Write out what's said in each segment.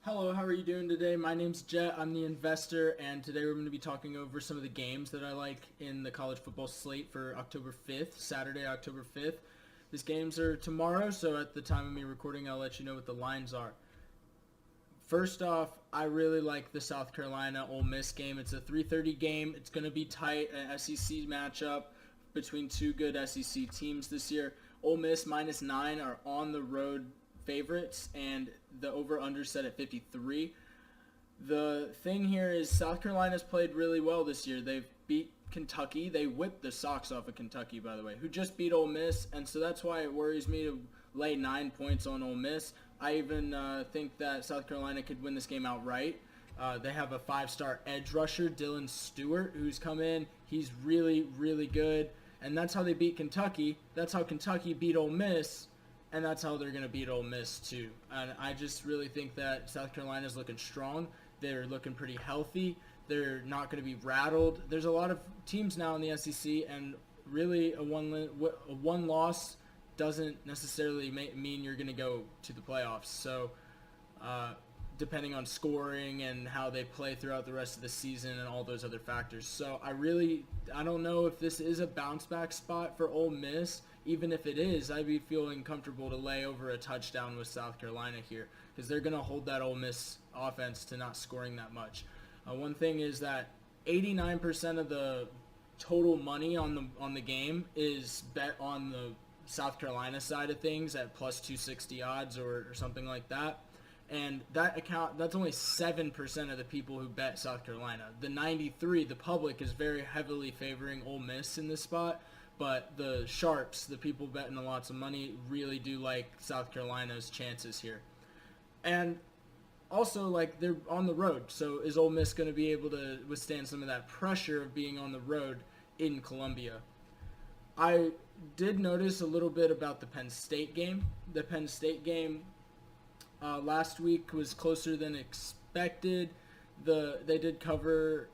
Hello, how are you doing today? My name's Jet. I'm the investor, and today we're going to be talking over some of the games that I like in the college football slate for October 5th, Saturday, October 5th. These games are tomorrow, so at the time of me recording, I'll let you know what the lines are. First off, I really like the South Carolina Ole Miss game. It's a 3:30 game. It's going to be tight, an SEC matchup between two good SEC teams this year. Ole Miss -9 are on the road favorites, and the over/under set at 53. The thing here is South Carolina's played really well this year. They've beat Kentucky. They whipped the socks off of Kentucky, by the way, who just beat Ole Miss, and so that's why it worries me to lay 9 points on Ole Miss. I even think that South Carolina could win this game outright. They have a 5-star edge rusher, Dylan Stewart, who's come in. He's really, really good, and that's how they beat Kentucky. That's how Kentucky beat Ole Miss, and that's how they're going to beat Ole Miss too. And I just really think that South Carolina's looking strong. They're looking pretty healthy. They're not going to be rattled. There's a lot of teams now in the SEC, and really a one loss doesn't necessarily mean you're going to go to the playoffs. So depending on scoring and how they play throughout the rest of the season and all those other factors. So I don't know if this is a bounce back spot for Ole Miss. Even if it is, I'd be feeling comfortable to lay over a touchdown with South Carolina here because they're going to hold that Ole Miss offense to not scoring that much. One thing is that 89% of the total money on the game is bet on the South Carolina side of things at plus 260 odds or something like that. And that's only 7% of the people who bet South Carolina. The 93, the public is very heavily favoring Ole Miss in this spot. But the sharps, the people betting lots of money, really do like South Carolina's chances here. And also, like, they're on the road. So is Ole Miss going to be able to withstand some of that pressure of being on the road in Columbia? I did notice a little bit about the Penn State game. The Penn State game last week was closer than expected. They did cover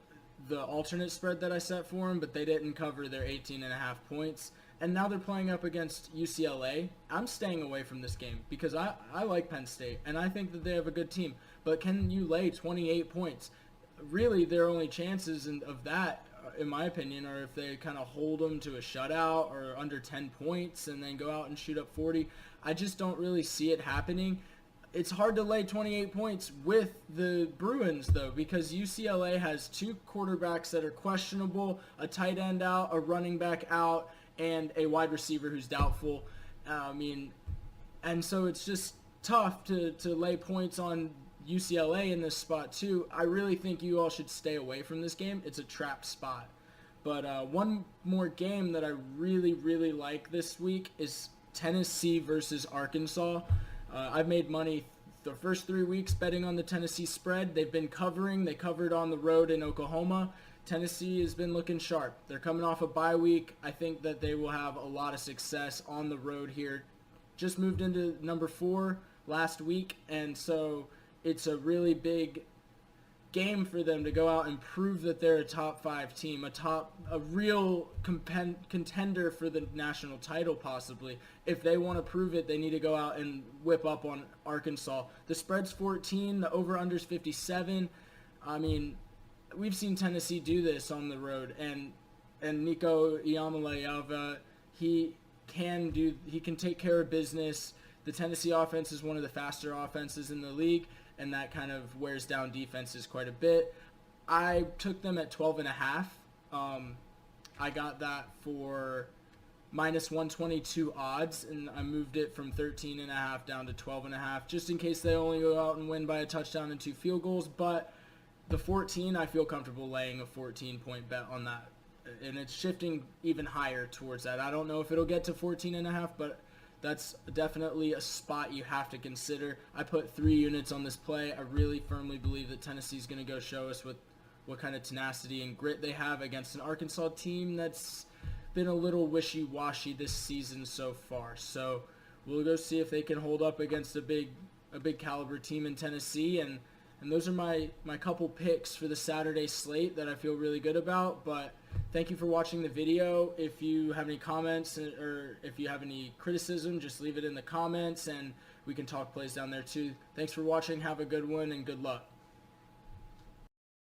the alternate spread that I set for them, but they didn't cover their 18.5 points. And now they're playing up against UCLA. I'm staying away from this game because I like Penn State, and I think that they have a good team. But can you lay 28 points? Really, their only chances of that, in my opinion, are if they kind of hold them to a shutout or under 10 points and then go out and shoot up 40. I just don't really see it happening. It's hard to lay 28 points with the Bruins, though, because UCLA has two quarterbacks that are questionable, a tight end out, a running back out, and a wide receiver who's doubtful. And so it's just tough to lay points on UCLA in this spot, too. I really think you all should stay away from this game. It's a trap spot. But one more game that I really, really like this week is Tennessee versus Arkansas. I've made money the first 3 weeks betting on the Tennessee spread. They've been covering. They covered on the road in Oklahoma. Tennessee has been looking sharp. They're coming off a bye week. I think that they will have a lot of success on the road here. Just moved into number 4 last week, and so it's a really big game for them to go out and prove that they're a top 5 team, a real contender for the national title possibly. If they want to prove it, they need to go out and whip up on Arkansas. The spread's 14, the over-under's 57. I mean, we've seen Tennessee do this on the road, and Nico Iamaleava, he can take care of business. The Tennessee offense is one of the faster offenses in the league, and that kind of wears down defenses quite a bit. I took them at 12.5. I got that for minus 122 odds, and I moved it from 13.5 down to 12.5, just in case they only go out and win by a touchdown and 2 field goals. But the 14, I feel comfortable laying a 14-point bet on that, and it's shifting even higher towards that. I don't know if it'll get to 14.5, but that's definitely a spot you have to consider. I put 3 units on this play. I really firmly believe that Tennessee's going to go show us what kind of tenacity and grit they have against an Arkansas team that's been a little wishy-washy this season so far. So we'll go see if they can hold up against a big caliber team in Tennessee. And those are my couple picks for the Saturday slate that I feel really good about. But thank you for watching the video. If you have any comments or if you have any criticism, just leave it in the comments. And we can talk plays down there too. Thanks for watching. Have a good one and good luck.